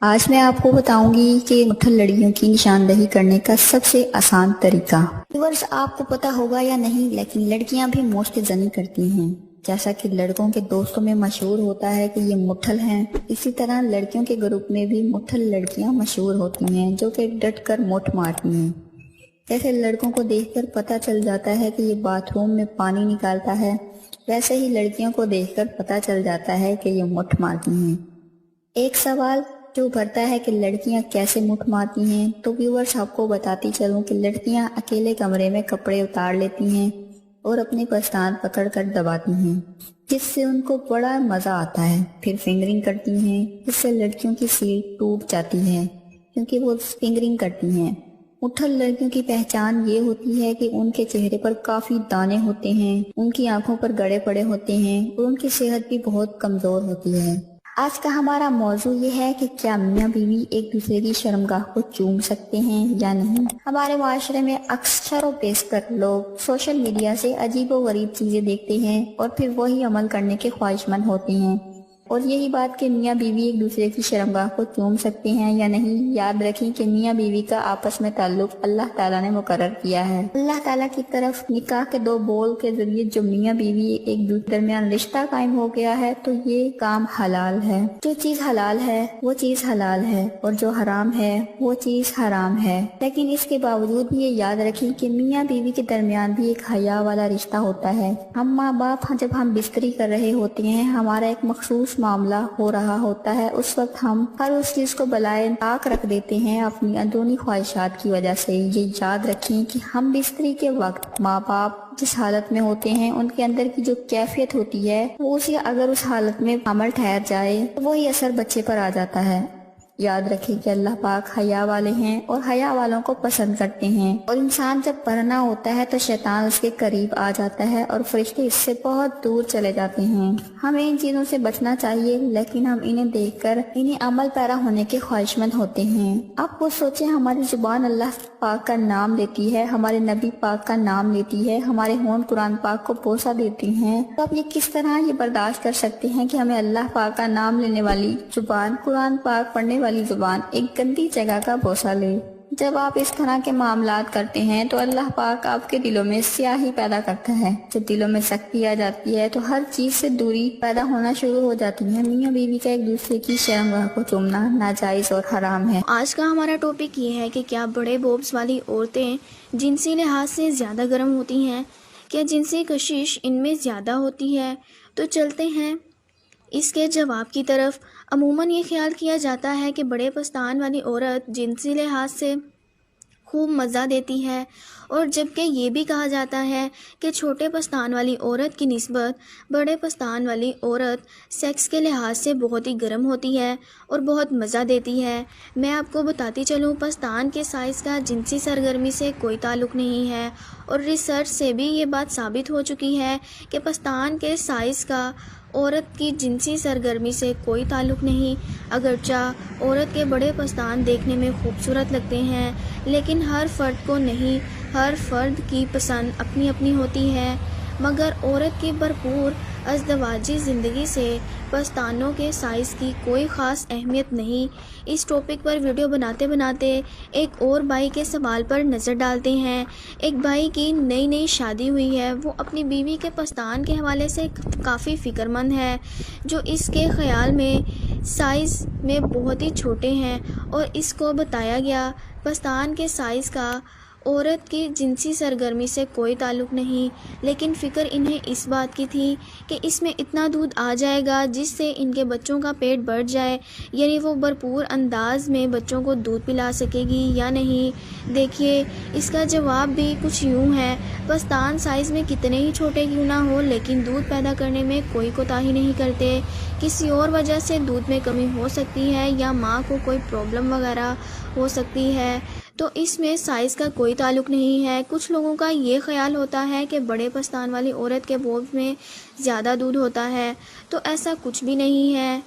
آج میں آپ کو بتاؤں گی کہ مٹھل لڑکیوں کی نشاندہی کرنے کا سب سے آسان طریقہ۔ ویورز، آپ کو پتا ہوگا یا نہیں، لیکن لڑکیاں بھی موشت زنی کرتی ہیں۔ جیسا کہ لڑکوں کے دوستوں میں مشہور ہوتا ہے کہ یہ مٹھل ہیں، اسی طرح لڑکیوں کے گروپ میں بھی مٹھل لڑکیاں مشہور ہوتی ہیں جو کہ ڈٹ کر موٹ مارتی ہیں۔ جیسے لڑکوں کو دیکھ کر پتہ چل جاتا ہے کہ یہ باتھ روم میں پانی نکالتا ہے، ویسے ہی لڑکیوں کو دیکھ کر پتہ چل جاتا ہے کہ یہ مٹھ مارتی ہیں۔ ایک سوال جو ابھرتا ہے کہ لڑکیاں کیسے مٹھ مارتی ہیں، تو ویورز آپ کو بتاتی چلوں کہ لڑکیاں اکیلے کمرے میں کپڑے اتار لیتی ہیں اور اپنے پستان پکڑ کر دباتی ہیں، جس سے ان کو بڑا مزہ آتا ہے۔ پھر فنگرنگ کرتی ہیں، جس سے لڑکیوں کی سیٹ ٹوٹ جاتی ہے کیونکہ وہ فنگرنگ کرتی ہیں۔ مٹھل لڑکیوں کی پہچان یہ ہوتی ہے کہ ان کے چہرے پر کافی دانے ہوتے ہیں، ان کی آنکھوں پر گڑے پڑے ہوتے ہیں اور ان کی صحت بھی بہت کمزور ہوتی ہے۔ آج کا ہمارا موضوع یہ ہے کہ کیا میاں بیوی ایک دوسرے کی شرمگاہ کو چوم سکتے ہیں یا نہیں۔ ہمارے معاشرے میں اکثر و بیشتر لوگ سوشل میڈیا سے عجیب و غریب چیزیں دیکھتے ہیں اور پھر وہی عمل کرنے کے خواہشمند ہوتے ہیں، اور یہی بات کہ میاں بیوی ایک دوسرے کی شرمگاہ کو چوم سکتے ہیں یا نہیں، یاد رکھیں کہ میاں بیوی کا آپس میں تعلق اللہ تعالیٰ نے مقرر کیا ہے۔ اللہ تعالیٰ کی طرف نکاح کے دو بول کے ذریعے جو میاں بیوی ایک دوسرے درمیان رشتہ قائم ہو گیا ہے، تو یہ کام حلال ہے۔ جو چیز حلال ہے وہ چیز حلال ہے، اور جو حرام ہے وہ چیز حرام ہے۔ لیکن اس کے باوجود بھی یہ یاد رکھیں کہ میاں بیوی کے درمیان بھی ایک حیا والا رشتہ ہوتا ہے۔ ہم ماں باپ جب ہم بستری کر رہے ہوتے ہیں، ہمارا ایک مخصوص معاملہ ہو رہا ہوتا ہے، اس وقت ہم ہر اس چیز کو بلائے طاق رکھ دیتے ہیں اپنی اندرونی خواہشات کی وجہ سے۔ یہ یاد رکھیں کہ ہم بستری کے وقت ماں باپ جس حالت میں ہوتے ہیں، ان کے اندر کی جو کیفیت ہوتی ہے، وہ اسے اگر اس حالت میں عمل ٹھہر جائے تو وہی اثر بچے پر آ جاتا ہے۔ یاد رکھیں کہ اللہ پاک حیا والے ہیں اور حیا والوں کو پسند کرتے ہیں، اور انسان جب پڑھنا ہوتا ہے تو شیطان اس کے قریب آ جاتا ہے اور فرشتے اس سے بہت دور چلے جاتے ہیں۔ ہمیں ان چیزوں سے بچنا چاہیے، لیکن ہم انہیں دیکھ کر انہیں عمل پیرا ہونے کے خواہشمند ہوتے ہیں۔ آپ وہ سوچیں، ہماری زبان اللہ پاک کا نام لیتی ہے، ہمارے نبی پاک کا نام لیتی ہے، ہمارے ہونٹ قرآن پاک کو بوسہ دیتی ہیں، تو آپ یہ کس طرح یہ برداشت کر سکتے ہیں کہ ہمیں اللہ پاک کا نام لینے والی زبان، قرآن پاک پڑھنے والی زبان ایک گندی جگہ کا بوسہ لے؟ جب آپ اس طرح کے معاملات کرتے ہیں تو اللہ پاک آپ کے دلوں میں سیاہی پیدا کرتا ہے۔ جب دلوں میں سختی آ جاتی ہے تو ہر چیز سے دوری پیدا ہونا شروع ہو جاتی ہے۔ میاں بیوی کا ایک دوسرے کی شرمگاہ کو چومنا ناجائز اور حرام ہے۔ آج کا ہمارا ٹاپک یہ ہے کہ کیا بڑے بوبس والی عورتیں جنسی لحاظ سے زیادہ گرم ہوتی ہیں؟ کیا جنسی کشش ان میں زیادہ ہوتی ہے؟ تو چلتے ہیں اس کے جواب کی طرف۔ عموماً یہ خیال کیا جاتا ہے کہ بڑے پستان والی عورت جنسی لحاظ سے خوب مزہ دیتی ہے، اور جبکہ یہ بھی کہا جاتا ہے کہ چھوٹے پستان والی عورت کی نسبت بڑے پستان والی عورت سیکس کے لحاظ سے بہت ہی گرم ہوتی ہے اور بہت مزہ دیتی ہے۔ میں آپ کو بتاتی چلوں، پستان کے سائز کا جنسی سرگرمی سے کوئی تعلق نہیں ہے، اور ریسرچ سے بھی یہ بات ثابت ہو چکی ہے کہ پستان کے سائز کا عورت کی جنسی سرگرمی سے کوئی تعلق نہیں۔ اگرچہ عورت کے بڑے پستان دیکھنے میں خوبصورت لگتے ہیں، لیکن ہر فرد کو نہیں، ہر فرد کی پسند اپنی اپنی ہوتی ہے۔ مگر عورت کی بھرپور ازدواجی زندگی سے پستانوں کے سائز کی کوئی خاص اہمیت نہیں۔ اس ٹاپک پر ویڈیو بناتے بناتے ایک اور بھائی کے سوال پر نظر ڈالتے ہیں۔ ایک بھائی کی نئی نئی شادی ہوئی ہے، وہ اپنی بیوی کے پستان کے حوالے سے کافی فکر مند ہے، جو اس کے خیال میں سائز میں بہت ہی چھوٹے ہیں، اور اس کو بتایا گیا پستان کے سائز کا عورت کی جنسی سرگرمی سے کوئی تعلق نہیں، لیکن فکر انہیں اس بات کی تھی کہ اس میں اتنا دودھ آ جائے گا جس سے ان کے بچوں کا پیٹ بڑھ جائے، یعنی وہ بھرپور انداز میں بچوں کو دودھ پلا سکے گی یا نہیں۔ دیکھیے، اس کا جواب بھی کچھ یوں ہے، پستان سائز میں کتنے ہی چھوٹے کیوں نہ ہو، لیکن دودھ پیدا کرنے میں کوئی کوتاہی نہیں کرتے۔ کسی اور وجہ سے دودھ میں کمی ہو سکتی ہے، یا ماں کو کوئی پرابلم وغیرہ ہو سکتی ہے، تو اس میں سائز کا کوئی تعلق نہیں ہے۔ کچھ لوگوں کا یہ خیال ہوتا ہے کہ بڑے پستان والی عورت کے بوبس میں زیادہ دودھ ہوتا ہے، تو ایسا کچھ بھی نہیں ہے۔